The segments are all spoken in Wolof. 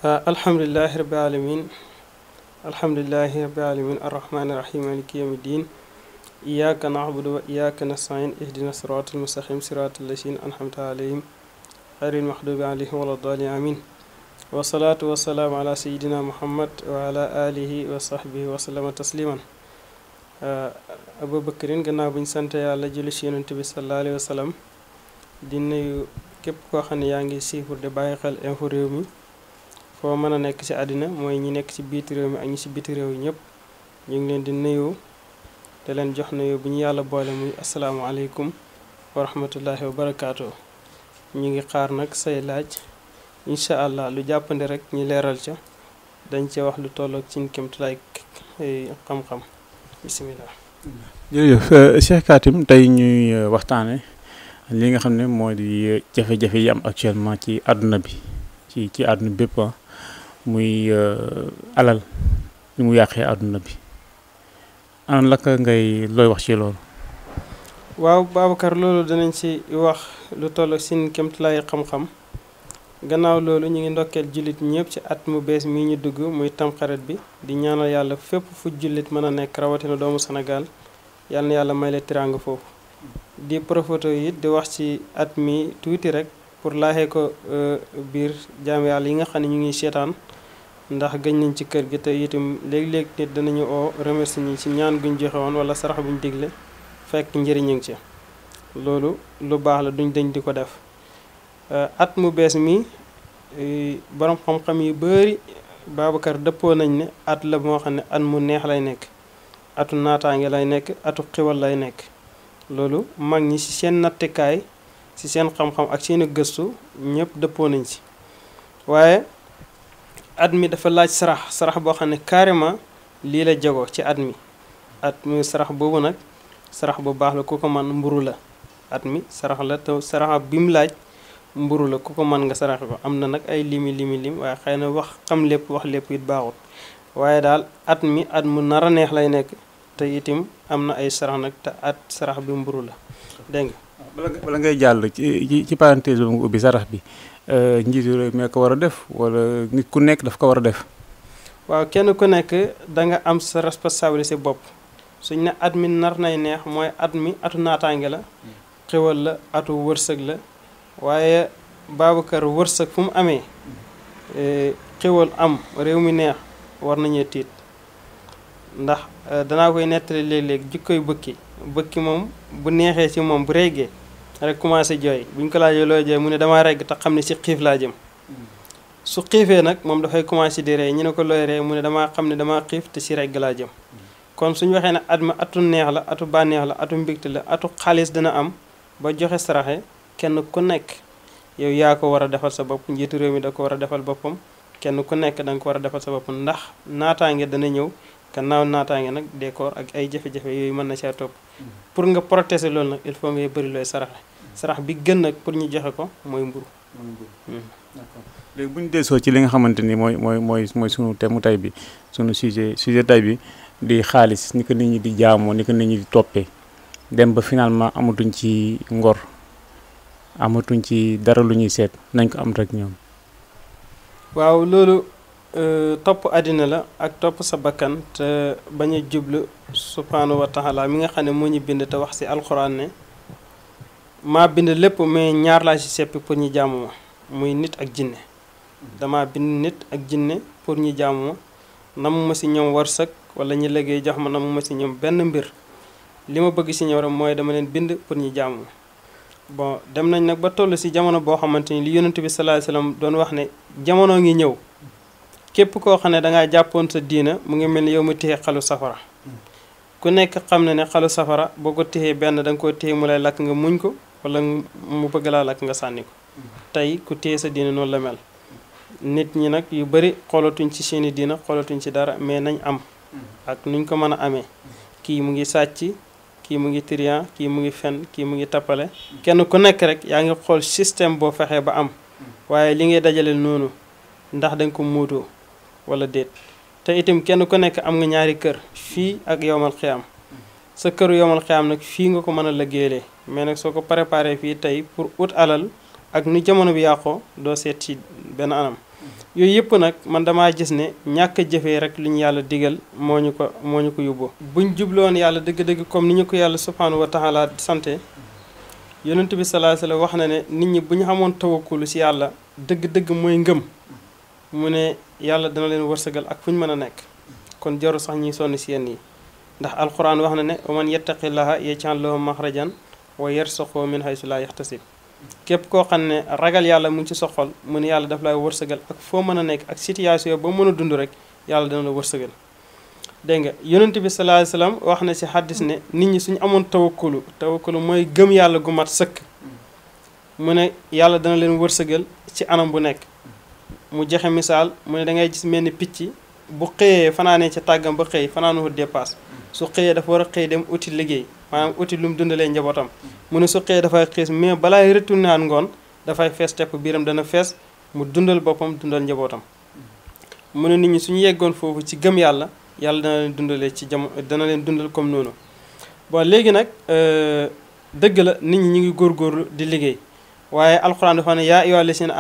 alhamdulillahi rabbil alamin alhamdulillahi rabbil alamin arrahmani rahim maliki yawmi din iyyaka na'budu wa iyyaka nasta'in ihdina siratal mustaqim siratal lazina an'amta alayhim ghayril maghdubi alayhim waladdallin amin wa salatu wa salamu ala sayyidina muhammad wa ala alihi wa sahbihi wa sallama tasliman abubakarin gannaaw buñ sant yàlla julli ci yonent bi sallallahu alayhi wa sallam di nuyu képp koo xam ne yaa ngi siifur de bàyyi xel info réew mi foo mën a nekk ci àddina mooy ñi nekk ci biiti réew mi ak ñi ci biti réew yi ñëpp ñu ngi leen di nuyu te leen jox nuyu bu ñu yàlla boole muy asalaamualeykum wa rahmatullahi wa barakaatu. ñu ngi xaar nag say laaj incha allah lu jàppandi rek ñu leeral ca dañ ci wax lu tolloog ci kéemtulaay xam-xam bisimilah. jërëjëf Cheikh Katim tey ñuy waxtaane li nga xam ne moo di jafe-jafe yi am actuellement ci àdduna bi ci àdduna bépp muy alal ni mu yàqee àdduna bi an laka ngay looy wax ci loolu. waaw Babacar loolu danañ ci wax lu toll sin kéemtulaay xam-xam gannaaw loolu ñu ngi ndokkeel jullit ñëpp ci at mu bees mii ñu dugg muy tamxarit bi di ñaanal yàlla fépp fu jullit mën a nekk rawatina doomu Sénégal yàlla na yàlla may la tiraanga foofu. di profité it di wax ci at mi tuuti rek pour laaxee ko biir jaam yàlla yi nga xam ne ñu ngi seetaan ndax gëj nañ ci kër gi te itam léeg-léeg nit danañu oo remercier ñi ci ñaan guñ joxe woon wala sarax buñ digle fekk njëriñ a ngi ci loolu lu baax la duñ dañ di ko def. at mu bees mi borom xam-xam yu bari Babacar dëppoo nañ ne at la moo xam ne at mu neex lay nekk atu naataange lay nekk atu xiwal lay nekk loolu mag ñi ci seen nattikaay ci seen xam-xam ak seeni gëstu ñëpp dëppoo nañ ci waaye at mi dafa laaj sarax boo xam ne carrément lii la jagoo ci at mi sarax boobu nag sarax bu baax la ku ko man mburu la at mi sarax la te sarax bi mu laaj mburu la ku ko mën nga saraxe ko am na nag ay lim waaye xëy na wax lépp it baaxut waaye daal at mi at mu nar a neex lay nekk te itim am na ay sarax nag te at sarax bi mburu la dégg nga. bala ngay jàll ci parenthèse boobu nga ubbi sarax bi njiitu réew mi ko war a def wala nit ku nekk daf ko war a def. waaw kenn ku nekk da nga am sa responsabilité bopp suñ ne at mi nar nay neex mooy at mi atu naataange la xéwal la atu wërsëg la. waaye Babacar wërsëg fu mu amee xéwal am réew mi neex war nañu tiit ndax danaa koy nettali léeg-léeg jikkoy bëkki moom bu neexee ci moom bu reggee rek commencé jooy buñ ko laajee looy jooy mu ne damaa regg te xam ne ci xiif laa jëm su xiifee nag moom dafay commencé di rey ñu ne ko looy rey mu ne damaa xam ne damaa xiif te ci regg laa jëm kon suñu waxee ne at ma atu neex la atu bànneex la atu mbégte la atu xaalis dina am ba joxe saraxe kenn ku nekk yow yaa ko war a defal sa bopp njiitu réew mi da ko war a defal boppam kenn ku nekk da nga ko war a defal sa bopp ndax naataange dana ñëw gannaaw naataange nag décor ak ay jafe-jafe yooyu mën na caa topp pour nga protéger loolu nag il faut ngay bëri looy sarax bi gën nag pour ñu joxe ko mooy mburu. d'accord léegi bu ñu desoo ci li nga xamante ni mooy sunu thème tey bi sunu sujet tey bi di xaalis ni ko nit ñi di jaamoo ni ko nit ñi di toppee dem ba finalement amatuñ ci ngor. amatuñ ci dara lu ñuy seet nañ ko am rek ñoom. waaw loolu topp àddina la ak topp sa bakkan te bañ a jublu subhaanahu wa taala mi nga xam ne moo ñu bind te wax ci alxuraan ne maa bind lépp mais ñaar laa ci seppi pour ñu jaamu ma muy nit ak jinne dama bind nit ak jinne pour ñu jaamu ma namu ma ci ñoom warsak wala ñu liggéey jox ma namu ma ci ñoom benn mbir li ma bëgg ci ñoom rek mooy dama leen bind pour ñu jaamu ma bon dem nañ nag ba toll ci jamono boo xamante ni li yonent bi sallallahu alayhi wasallam doon wax ne jamono ngi ñëw képp koo xam ne dangaa jàppoon sa diina mu ngi mel ni yow mu téye xalu safara ku nekk xam na ne xalu safara boo ko téyee benn da nga koo téye mu lay lakk nga muñ ko wala mu bëgg laa lakk nga sànni ko tey ku téye sa diina noonu la mel nit ñi nag yu bari xoolatuñ ci seeni diina xoolatuñ ci dara mais nañ am ak nuñ ko mën a amee kii mu ngi sàcc kii mu ngi trian kii mu ngi fen kii mu ngi tappale kenn ku nekk rek yaa ngi xool système boo fexee ba am waaye li ngay dajale noonu ndax danga ko muutoo wala déet te itam kenn ku nekk am nga ñaari kër fii ak yowmal xiyaam sa këru yowmal xiyaam nag fii nga ko mën a liggéeyee mais nag soo ko préparé fii tey pour ut alal ak nu jamono bi yàqoo doo seet ci benn anam yooyu yëpp nag man damaa gis ne ñàkk a jëfee rek lu ñu yàlla digal moo ñu ko yóbboo. buñ jubloon yàlla dëgg-dëgg comme ni ñu ko yàlla subhanahu wa taala sante yonent bi sallallahu alayhi wa sallam wax na ne nit ñi bu ñu xamoon tawakkulu si yàlla dëgg-dëgg mooy ngëm mu ne yàlla dana leen wërsëgal ak fu ñu mën a nekk kon jaru sax ñuy sonn si yenn yi ndax alquran wax na ne wa man yattaqillaha yaj'al lahu maxrajan wa yarzuqhu min haysu la yaxtasib képp koo xam ne ragal yàlla mu ngi ci soxol mu ne yàlla daf lay wërsëgal ak foo mën a nekk ak situation ba mën a dund rek yàlla dana la wërsëgal. dégg nga yonent bi sallallahu alayhi wasallam wax na ci xaddis ne nit ñi suñu amoon tawakkulu mooy gëm yàlla gu mat sëkk mu ne yàlla dana leen wërsëgal ci anam bu nekk. mu joxe misaal mu ne da ngay gis mel ni picc bu xëyee fanaanee ca tàggam ba xëy fanaanu dépasse su xëyee dafa war a xëy dem uti liggéey maanaam uti lu mu dundalee njabootam mu ne su xëyee dafay xiis mais balaay retourné aan ngoon dafay fees tepp biiram dana fees mu dundal boppam dundal njabootam. mu ne nit ñi suñu yeggoon foofu ci gëm yàlla yàlla dana leen dundalee ci jamono dana leen dundal comme noonu. bon léegi nag dëgg la nit ñi ñu ngi góorgóorlu di liggéey waaye alxuraan dafa ne yaa ayyuhal lazina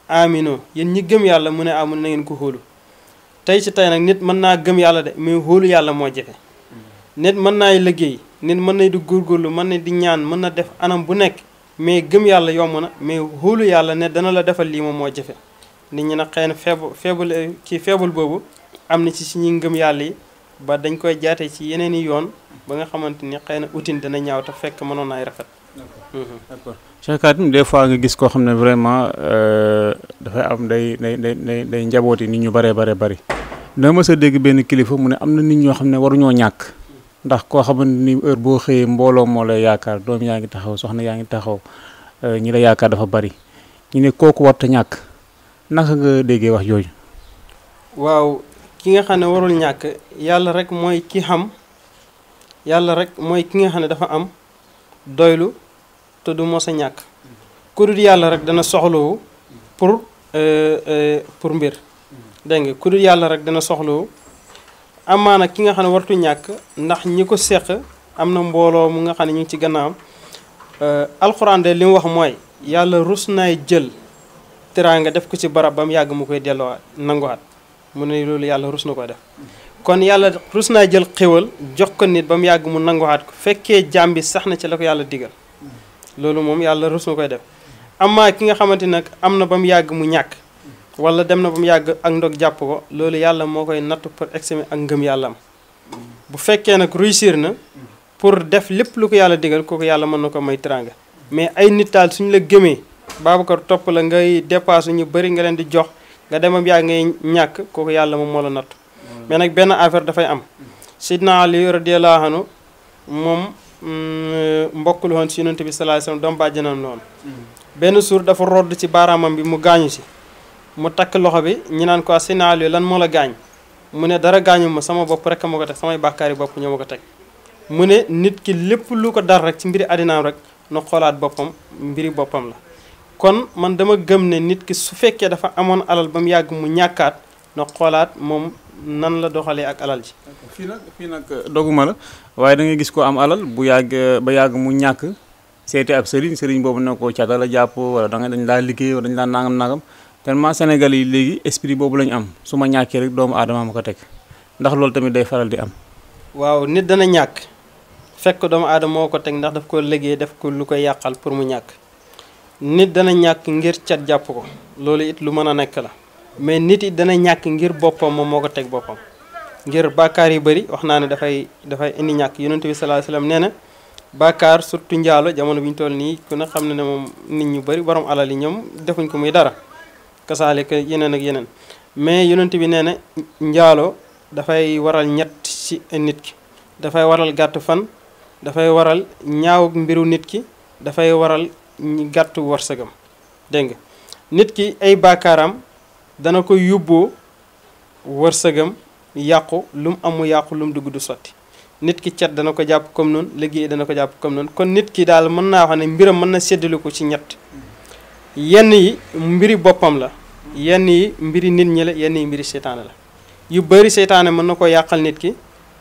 aminu yéen ñi gëm yàlla mu ne amunu na ngeen ko xóolu. tey ci tey nag nit mën naa gëm yàlla de mais xóolu yàlla moo jafe nit mën naay liggéey nit mën na di góorgóorlu mën na di ñaan mën na def anam bu nekk mais gëm yàlla yomb na mais xóolu yàlla ne dana la defal lii moom moo jafe nit ñi nag xëy na feebul boobu am na ci suñuy ngëm yàlla yi ba dañ koy jaate ci yeneen i yoon ba nga xamante ni xëy na utin dana ñaaw te fekk mënoon naay rafet. d'accord Cheikh Katim des fois nga gis koo xam ne vraiment dafay am day njabooti nit ñu bëree bëri da mës a dégg benn kilifa mu ne am na nit ñoo xam ne waruñoo ñàkk ndax koo xamante ni heure boo xëyee mbooloo moo lay yaakaar doom yaa ngi taxaw soxna yaa ngi taxaw ñi la yaakaar dafa bëri ñu ne kooku warta ñàkk naka nga déggee wax jooju. waaw ki nga xam ne warul ñàkk yàlla rek mooy ki xam yàlla rek mooy ki nga xam ne dafa am doylu te du mos a ñàkk ku dul yàlla rek dana soxlawu pour mbir dégg nga ku dul yàlla rek dana soxlawu amaana ki nga xam ne wartu ñàkk ndax ñi ko seq am na mbooloo mu nga xam ne ñu ngi ci gannaawam alxuraan de li mu wax mooy yàlla rus naay jël teraanga def ko ci barab ba mu yàgg mu koy delloowaat nanguwaat mu ne loolu yàlla rus na ko def kon yàlla rus naa jël xéwal jox ko nit ba mu yàgg mu nanguwaat ko fekkee jaam bi sax na ci la ko yàlla digal loolu moom yàlla rus na koy def amaa ki nga xamante nag am na ba mu yàgg mu ñàkk wala dem na ba mu yàgg ak ndog jàpp ko loolu yàlla moo koy natt pour exprimer ak ngëm yàlla am bu fekkee nag réussir na pour def lépp lu ko yàlla digal kooku yàlla mën na ko may teraanga mais ay nit daal suñu la gëmee Babacar topp la ngay dépasse ñu bëri nga leen di jox nga dem ba mu yàgg ngay ñàkk kooku yàlla moom moo la natt mais nag benn affaire dafay am Sidna Ali radiyallahu anhu moom mbokk lu woon si yonent bi sallallahu alayhi wasallam doom bàjjanam la woon benn suur dafa rodd ci baaraamam bi mu gaañu si mu takk loxo bi ñu naan ko Sidna Ali lan moo la gaañ mu ne dara gaañu ma sama bopp rek ma ko teg samay bàkkaari bopp ñoo ma ko teg mu ne nit ki lépp lu ko dar rek ci mbiri àddinaam rek na xoolaat boppam mbiri boppam la kon man dama gëm ne nit ki su fekkee dafa amoon alal ba mu yàgg mu ñàkkaat na xoolaat moom nan la doxalee ak alal ji. fii nag doguma la waaye da ngay gis ko am alal bu yàgg ba yàgg mu ñàkk seeti ab sëriñ boobu ne ko cata la jàpp wala dañ laa liggéey wala dañ laa nangam tellement Sénégal yi léegi esprit boobu la ñu am su ma ñàkkee rek doomu aadama ma ko teg ndax loolu tamit day faral di am. waaw nit dana ñàkk fekk doomu aadama moo ko teg ndax daf ko liggéey def ko lu koy yàqal pour mu ñàkk nit dana ñàkk ngir cat jàpp ko loolu it lu mën a nekk la mais nit it dana ñàkk ngir boppam moom moo ko teg boppam ngir bàkkaar yu bëri wax naa ne dafay indi ñàkk yonent bi sallallahu alayhi wasallam nee na bàkkaar surtout njaalo jamono bi ñu toll nii ku ne xam ne ne moom nit ñu bëri borom alal yi ñoom defuñ ko muy dara kasaale que yeneen ak yeneen mais yonent bi nee na njaalo dafay waral ñett ci nit ki dafay waral gàtt fan dafay waral ñaaw mbiru nit ki dafay waral gàttu warsagam dégg nga nit ki ay baakaaram dana ko yóbboo wërsëgam yàqu lu mu amu yàqu lu mu dugg du sotti nit ki cet dana ko jàpp comme noonu liggéey dana ko jàpp comme noonu kon nit ki daal mën naa wax ne mbiram mën na séddale ko ci ñett yenn yi mbiri boppam la yenn yi mbiri nit ñi la yenn yi mbiri seytaane la yu bëri seytaane mën na ko yàqal nit ki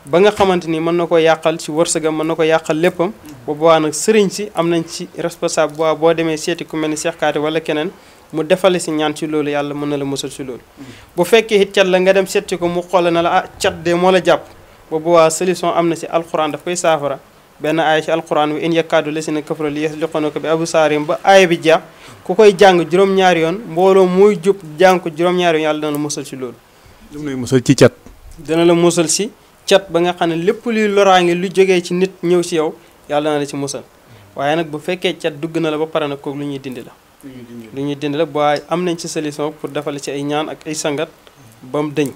ba nga xamante ni mën na ko yàqal ci wërsëgam mën na ko yàqal léppam ba boobaa nag sëriñ si am nañ ci responsable boo demee seeti ku mel ni Cheikh Katim wala keneen mu defale si ñaan ci loolu yàlla mën na la musal si loolu bu fekkee it cat la nga dem setti ko mu xool na la ah cat de moo la jàpp boobu waa solution am na si alquran daf koy saafara benn aaya ci alquran wi in yakkaadu lasina kafaru li yasliqunaka bi absaarim ba aaya bi jeex ku koy jàng juróom-ñaari yoon mbooloo muy jub jàng ko juróom-ñaari yoon yàlla dana la musal si loolu dama lay musal ci cat dana la musal si cat ba nga xam ne lépp luy loraange lu jógee ci nit ñëw si yow yàlla dana la ci musal waaye nag bu fekkee cat dugg na la ba pare nag kooku lu ñuy dindi la lu ñuy dindi la waaye am nañ ci solution pour defal ci ay ñaan ak ay sangat ba mu dëñ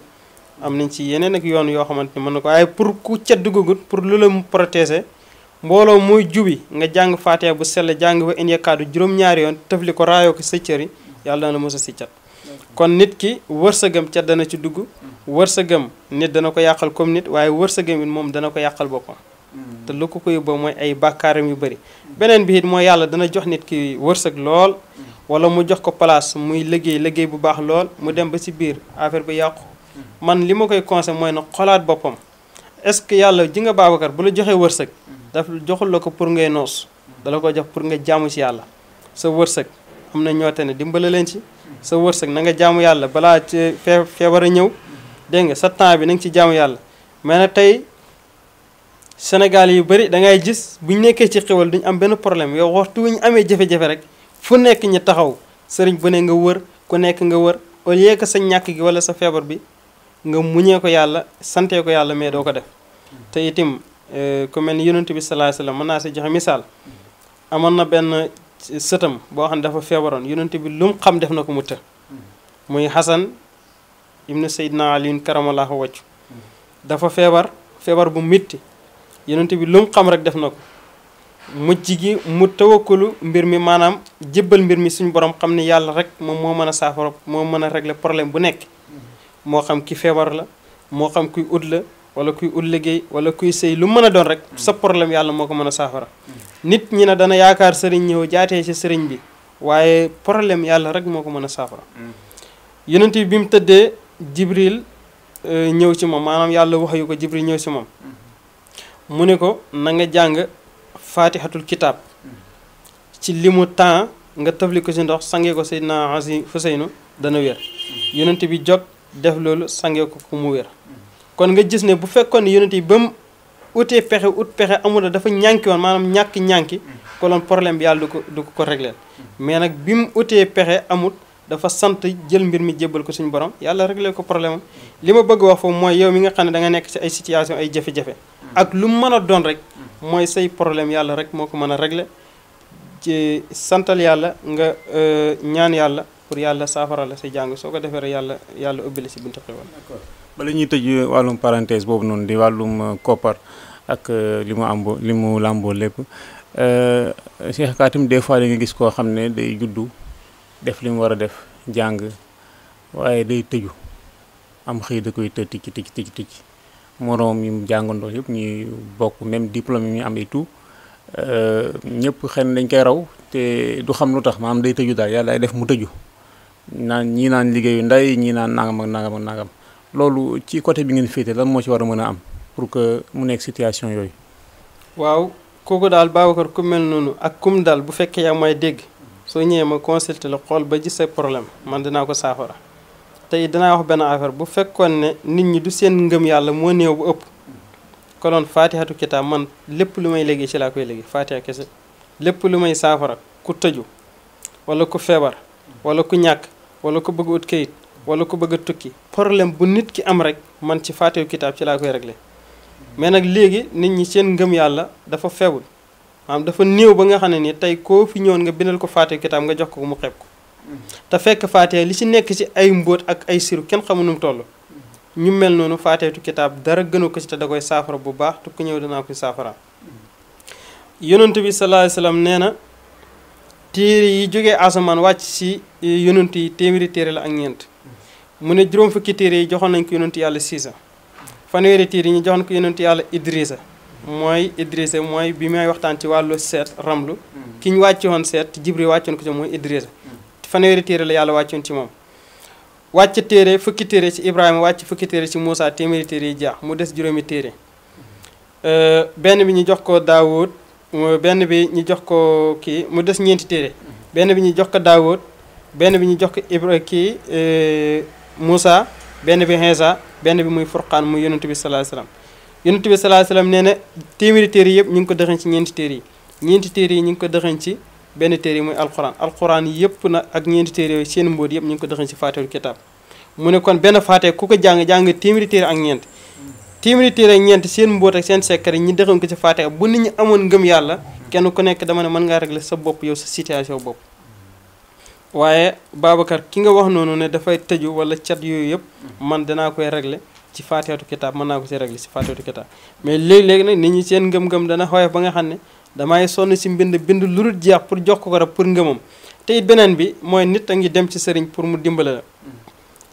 am nañ ci yeneen ak yoon yoo xamante ni mën na ko waaye pour ku cat duggagut pour lu la protéger mbooloo muy jubi nga jàng faatiha bu sell jàng ba in yakkaadu juróom-ñaari yoon tëfli ko raayoo ko sa cër yi yàlla dana la musal si cat kon nit ki wërsëgam cat dana ci dugg wërsëgam nit dana ko yàqal comme nit waaye wërsëgam it moom dana ko yàqal boppam te lu ko yóbboo mooy ay bàkkaaram yu bëri beneen bi it mooy yàlla dana jox nit ki wërsëg lool wala mu jox ko place muy liggéey bu baax lool mu dem ba ci biir affaire bi yàqu man li ma koy conseil mooy na xolaat boppam est-ce que yàlla ji nga Babacar bu la joxee wërsëg daf joxul la ko pour ngay noos dala ko jox pour nga jaamu ci yàlla sa wërsëg am na ñoote ne dimbala leen ci sa wërsëg na nga jaamu yàlla balaa ci feebar a ñëw dégg nga sa temps bi na nga ci jaamu yàlla mais nag tey Sénégal yu bëri da ngay gis bu ñu nekkee ci xewal duñu am benn problème yow waxtu wu ñu amee jafe-jafe rek fu nekk ñi taxaw sëriñ bu ne nga wër ku nekk nga wër au lieu que sa ñàkk gi wala sa feebar bi nga muñee ko yàlla santee ko yàlla mais doo ko def te itim ku mel ni yonent bi sallallahu alayhi wasallam mën naa si joxe misaal amoon na benn sëtam boo xam ne dafa feebaroon yonent bi lu mu xam def na ko mu të muy Xasan ibnu Seydina Ali karamallahu wajhu dafa feebar bu métti yonent bi lu mu xam rek def na ko mujj gi mu tawakkulu mbir mi maanaam jébbal mbir mi suñu borom xam ne yàlla rek moom moo mën a saafara moo mën a régler problème bu nekk moo xam ki feebar la moo xam kuy ut la wala kuy ut liggéey wala kuy sëy lu mën a doon rek sa problème yàlla moo ko mën a saafara nit ñi ne dana yaakaar sëriñ ñëw jaatee ci sëriñ bi waaye problème yàlla rek moo ko mën a saafara yonent bi mu tëddee Jibril ñëw ci moom maanaam yàlla wax yu ko Jibril ñëw ci moom mu ne ko na nga jàng faatihatul kitaab ci limu temps nga tëfli ko ci ndox sangee ko Seydina Huseynu dana wér yonent bi jóg def loolu sangee ko mu wér kon nga gis ne bu fekkoon ne yonent yi ba mu utee pexe ut pexe amul dafa ñànki woon maanaam ñànki koloon problème bi yàlla du ko régleel mais nag bi mu utee pexe amut dafa sant jël mbir mi jébbal ko suñu borom yàlla réglé ko problème am li ma bëgg wax foofu mooy yow mi nga xam ne da nga nekk ci ay situation ay jafe-jafe ak lu mu mën a doon rek mooy say problème yàlla rek moo ko mën a réglé ci santal yàlla nga ñaan yàlla pour yàlla saafara la say jàng soo ko defee rek yàlla ubbi la si buntu xéwal. D'accord bala ñuy tëj wàllum parenthèse boobu noonu di wàllum koppar ak li mu làmboo lépp Cheikh Katim des fois da nga gis koo xam ne day juddu def li mu war a def jàng waaye day tëju am xëy da koy tëj moroom yi mu jàngandoo yëpp ñuy bokk même diplôme yi ñu am et tout ñëpp xëy na dañ koy raw te du xam lu tax maanaam day tëju daal yàlla day def mu tëju ñii naan liggéeyu nday ñii naan nangam ak nangam ak nangam loolu ci côté bi ngeen féete lan moo ci war a mën a am pour que mu nekk situation yooyu. waaw kooku daal Babacar ku mel noonu ak kum daal bu fekkee yaa may dégg soo ñëwee ma consulter la xool ba gis sa problème man dinaa ko saafara tey dinaa wax benn affaire bu fekkoon ne nit ñi du seen ngëm yàlla moo néew bu ëpp konoon faatihatu kitaab man lépp lu may léegi ci laa koy léegi faatiha kese lépp lu may saafara ku tëju wala ku feebar wala ku ñàkk wala ku bëgg ut kayit wala ku bëgg a tukki problème bu nit ki am rek man ci faatihatu kitaab ci laa koy réglé mais nag léegi nit ñi seen ngëm yàlla dafa feebul maanaam dafa néew ba nga xam ne ni tey koo fi ñëwoon nga bindal ko faatiha kitaab nga jox ko mu xeeb ko te fekk faatiha li ci nekk ci ay mbóot ak ay siru kenn xamu nu mu toll ñu mel noonu faatihatu kitaab dara gënu ko ci te da koy saafara bu baax te ku ñëw danaa koy saafara yonent bi sallallahu alayhi wasallam nee na téere yi jógee asamaan wàcc ci yonent yi téeméeri téere la ak ñeent mu ne juróom fukki téere yi joxoon nañ ko yonent yàlla Siisa fanweeri téere yi ñu joxoon ko yonent yàlla Idrissa mooy bi may waxtaan ci wàllu seet ramlu ki ñu wàcce woon seet Jibril wàccoon ko ci mooy Idrissa fanweeri téere la yàlla wàccoon ci moom wàcc téere fukki téere ci Ibrahima wàcc fukki téere ci Moussa téeméeri téere yi jaax mu des juróomi téere benn bi ñu jox ko Daawud benn bi ñu jox ko kii mu des ñeenti téere benn bi ñu jox ko Daawud benn bi ñu jox ko Ibra kii Moussa benn bi Insa benn bi muy Furqaan muy yonent bi sallallahu alayhi wasallam yonent bi sallallahu alayhi wasallam nee na téeméeri téere yëpp ñu ngi ko dëxañ ci ñeenti téere yi ñeenti téere yi ñu ngi ko dëxañ ci benn téere yi muy alquran yëpp nag ak ñeenti téere yooyu seen mbóot yëpp ñu ngi ko dëxañ ci faatihul kitab mu ne kon benn faatee ku ko jàng téeméeri téere ak ñeent téeméeri téere ak ñeent seen mbóot ak seen secret ñi dëxañ ko ci faatee bu nit ñi amoon ngëm yàlla kenn ku nekk dama ne mën ngaa régler sa bopp yow sa situation bopp waaye Babacar ki nga wax noonu ne dafay tëju wala cat yooyu yëpp man danaa koy régler ci faatihatu kitaab mën naa ko ci régler ci faatihatu kitaab mais léegi-léegi nag nit ñi seen ngëm-ngëm dana xoyof ba nga xam ne damay sonn si bind lu dul jeex pour jox ko rek pour ngëmam te it beneen bi mooy nit a ngi dem ci sëriñ pour mu dimbale la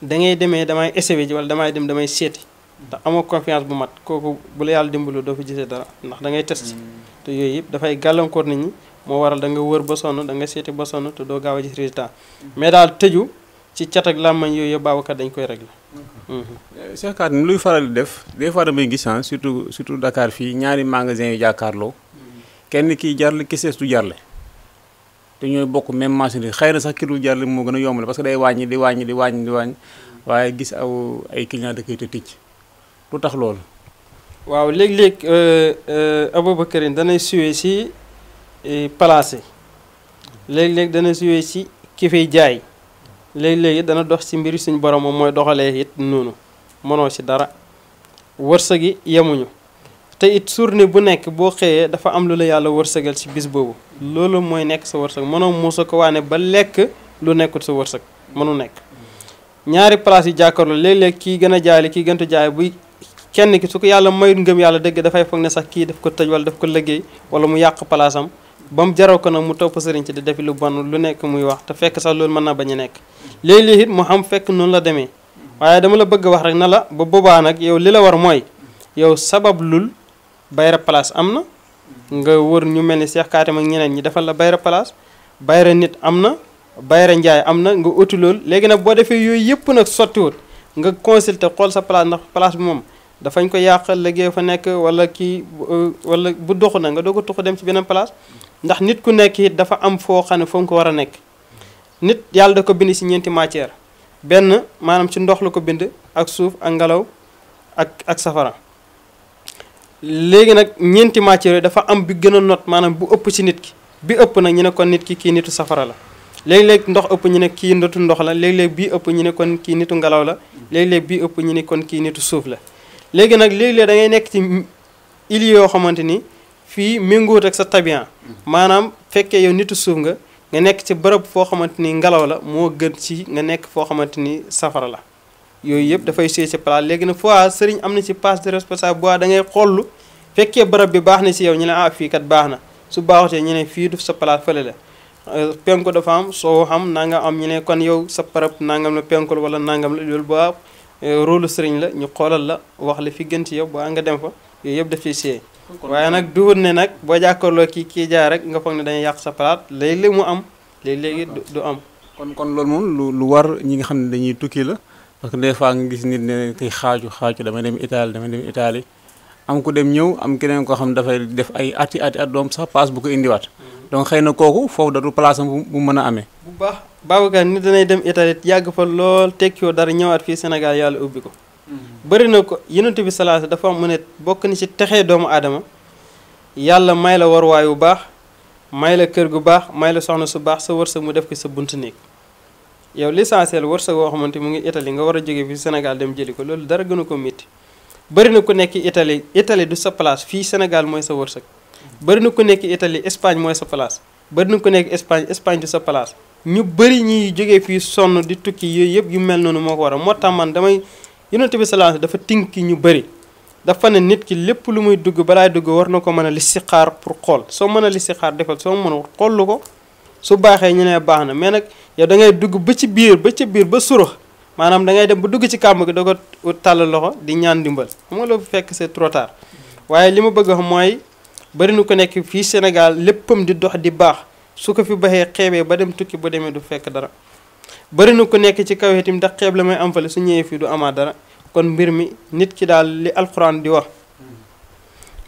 da ngay demee damay essayer ji wala damay seeti ndax amoo confiance bu mat kooku bu la yàlla dimbalu doo fi gisee dara ndax da ngay test te yooyu yëpp dafay gàllankoor nit ñi moo waral da nga wër ba sonn da nga seeti ba sonn te doo gaaw a gis résultat mais daal tëju ci cat ak làmmañ yooyu yëpp Babacar dañ koy régler. Cheikh Katim luy faral di def des fois damay gis surtout Dakar fii ñaari magasin yu jàkkaarloo kenn kiy jarle ki sees du jarle te ñooy bokk même machine xëy na sax ki dul jarle moo gën a yombale parce que day wàññi di wàññi waaye gis ay client da koy te ticc lu tax loolu. waaw léeg-léeg Aboubacar danay suwee si place yi léeg-léeg dana suwee si ki fay jaay léeg-léegi dana dox si mbiri suñ borom moom mooy doxalee it noonu mënoo si dara wërsëg yi yemuñu te it journée bu nekk boo xëyee dafa am lu la yàlla wërsëgal si bis boobu loolu mooy nekk sa wërsëg mënoo muusa ko waane ba lekk lu nekkul sa wërsëg mënu nekk ñaari place yi jàkkaarloo léeg-léeg kii gën a jaay kii gëntu jaay buy kenn ki su ko yàlla mayut ngëm yàlla dëgg dafay foog ne sax kii daf ko tëj wala daf ko liggéey wala mu yàq place am ba mu jaroo ko nag mu topp sëriñ ci di defi lu bon lu nekk muy wax te fekk sax loolu mën naa bañ a nekk léeg-léeg it mu xam fekk noonu la demee waaye dama la bëgg wax rek na la ba boobaa nag yow li la war mooy yow sabab lul bayra place am na nga wër ñu mel ni Cheikh Katim ak ñeneen ñi defal la bayra place bayra nit am na bayra njaay am na nga uti loolu léegi nag boo defee yooyu yëpp nag sottiwut nga consulter xool sa place ndax place bi moom dafañ ko yàqal liggéey fa nekk wala kii wala bu doxu na nga doog a tuxu dem ci beneen place ndax nit ku nekk it dafa am foo xam ne foo nga ko war a nekk nit yàlla da ko bind ci ñeenti matière benn maanaam ci ndox la ko bind ak suuf ak ngelaw ak safara léegi nag ñeenti matière dafa am bi gën a not maanaam bu ëpp ci nit ki bi ëpp nag ñu ne kon nit ki kii nitu safara la léeg-léeg ndox ëpp ñu ne kii nitu ndox la léeg-léeg bii ëpp ñu ne kon kii nitu ngelaw la léeg-léeg bii ëpp ñu ne kon kii nitu suuf la léegi nag léeg-léeg da ngay nekk ci île yoo xamante ni fii méngoot ak sa tabian maanaam fekkee yow nitu suuf nga nekk ci bërëb foo xamante ni ngelaw la moo gën ci nga nekk foo xamante ni safara la yooyu yëpp dafay suyee ci place léegi nag fois sëriñ am na ci passe de responsable bu da ngay xollu fekkee bërëb bi baax na ci yow ñu ne fii kat baax na su baaxutee ñu ne fii du sa place fële la penku dafa am soo xam nangam am ñu ne kon yow sa bërëb nangam la penkul wala nangam la loolu ba rôle sëriñ la ñu xoolal la wax la fi gën ci yow ba nga dem fa yooyu yëpp daf ciy siyee waaye nag duwut ne nag boo jàkkaarloo kii jaar rek nga foog ne dañuy yàq sa palaat léeg-léeg mu am léeg-léegi du am kon loolu moom lu war ñi nga xam ne dañuy tukki la parce que des fois nga gis nit ne koy xaaju damay dem Italie am ku dem ñëw am keneen koo xam ne dafay def ay ati at doom sax paas bu ko indiwaat donc xëy na kooku foofu da du place am bu mën a amee bu baax Babacar nit danay dem Italie yàgg fa lool tekkiwoo dara ñëwaat fii Sénégal yàlla ubbi ko bëri na ko Yonent bi salaasa dafa mu ne bokk ni ci texee doomu aadama yàlla may la warwaay bu baax may la kër gu baax may la soxna su baax sa wërsëg mu def ko sa buntu néeg yow l'essentiel wërsëg woo xamante mu ngi Italie nga war a jóge fii Sénégal dem jëli ko loolu dara gënu ko métti bëri na ku nekk Italie du sa place fii Sénégal mooy sa wërsëg bëri na ku nekk Italie Espagne mooy sa place bëri na ku nekk Espagne du sa place ñu bëri ñiy jógee fii sonn di tukki yooyu yëpp yu mel noonu moo ko waral moo tax man damay Yonent bi salaasa dafa tinki ñu bëri dafa ne nit ki lépp lu muy dugg balaay dugg war na ko mën a listixaar pour xool soo mën a listixaar defal soo mën a xoolu ko su baaxee ñu ne baax na mais nag yow da ngay dugg ba ci biir ba surux maanaam da ngay dem ba dugg ci kàmb gi da ko tàll loxo di ñaan ndimbal xam nga loolu fekk c'est trop tard waaye li ma bëgg a wax mooy bëri na ko nekk fii Sénégal léppam di dox di baax su ko fi baxee xeebee ba dem tukki ba demee du fekk dara bëri na ko nekk ci kaw itam ndax xeeb la may am fale su ñëwee fii du amaat dara kon mbir mi nit ki daal li alxuraan di wax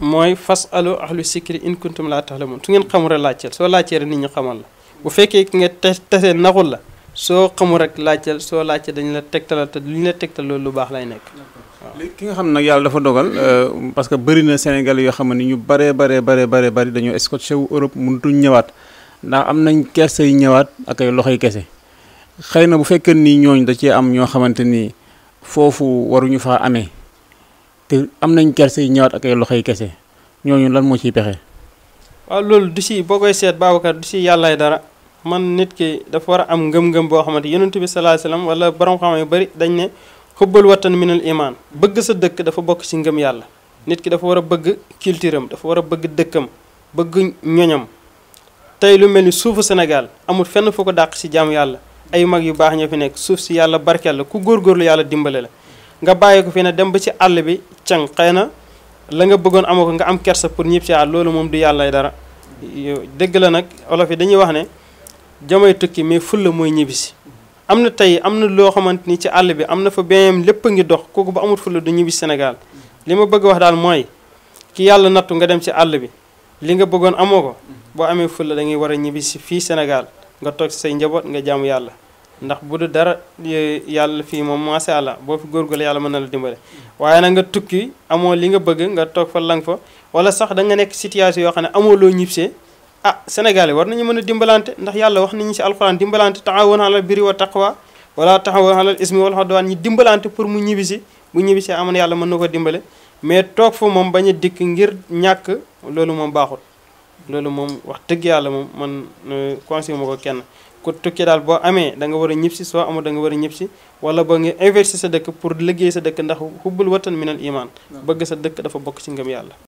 mooy fas alu ahlu sikri in kuntum laa taxlamun su ngeen xamul rek laajteel soo laajtee rek nit ñi xamal la bu fekkee ki nga tase naxul la soo xamul rek laajteel soo laajte dañu la tegtalal te lu ñu la tegtal loolu lu baax lay nekk. léegi ki nga xam ne nag yàlla dafa dogal parce que bëri na Sénégal yoo xam ne ñu bari dañoo scotché wu Europe mënutuñ ñëwaat ndax am nañ kersa yu ñëwaat ak ay loxoy kese xëy na bu fekkee ni ñooñ da cee am ñoo xamante ni foofu waruñu faa amee te am nañ kersa yu ñëwaat ak ay loxoy kese ñooñu lan moo ciy pexe. waaw loolu du si boo koy seet Babacar du si yàllaay dara man nit ki dafa war a am ngëm-ngëm boo xamante yonent bi sallallahu alayhi wasallam wala borom xam yu bëri dañ ne xubbal watan minal iman bëgg sa dëkk dafa bokk ci ngëm yàlla nit ki dafa war a bëgg culture am dafa war a bëgg dëkkam bëgg ñoñam tey lu mel ni suufu Sénégal amul fenn foo ko dàq ci jaamu yàlla ay mag yu baax ñoo fi nekk suuf si yàlla barkeel la ku góorgóorlu yàlla dimbale la nga bàyyi ko fi ne dem ba ci àll bi càng xëy na la nga bëggoon amoo ko nga am kersa pour ñib si loolu moom du yàlla dara dëgg la nag olof yi dañuy wax ne jamay tukki mais fulla mooy ñibbisi am na tey am na loo xamante ni ci àll bi am na fa benn lépp a ngi dox kooku ba amul fulla du ñibbisi Sénégal li ma bëgg wax daal mooy ki yàlla nattu nga dem ci àll bi li nga bëggoon amoo ko boo amee fulla da ngay war a ñibbisi fii Sénégal nga toog ci say njaboot nga jaamu yàlla ndax bu du dara yàlla fii moom macha allah boo fi góorgóorlu yàlla mën na la dimbale waaye nag nga tukki amoo li nga bëgg nga toog fa lang fa wala sax da nga nekk situation yoo xam ne amoo loo ñibbisee Sénégal yi war nañu mën a dimbalante ndax yàlla wax nañu ci alxuraan dimbalante taawun alal birri wa taqwa wala taawun alal ismi wal udwan ñi dimbalante pour mu ñibbisi bu ñibbisee amoon yàlla mën na ko dimbale mais toog fa moom bañ a dikk ngir ñàkk loolu moom baaxul loolu moom wax dëgg yàlla moom man conseil ma ko kenn ku tukki daal boo amee da nga war a ñibbisi soo amul da nga war a ñibbisi wala ba nga investir sa dëkk pour liggéey sa dëkk ndax xubbul watan minal iman bëgg sa dëkk dafa bokk ci ngëm yàlla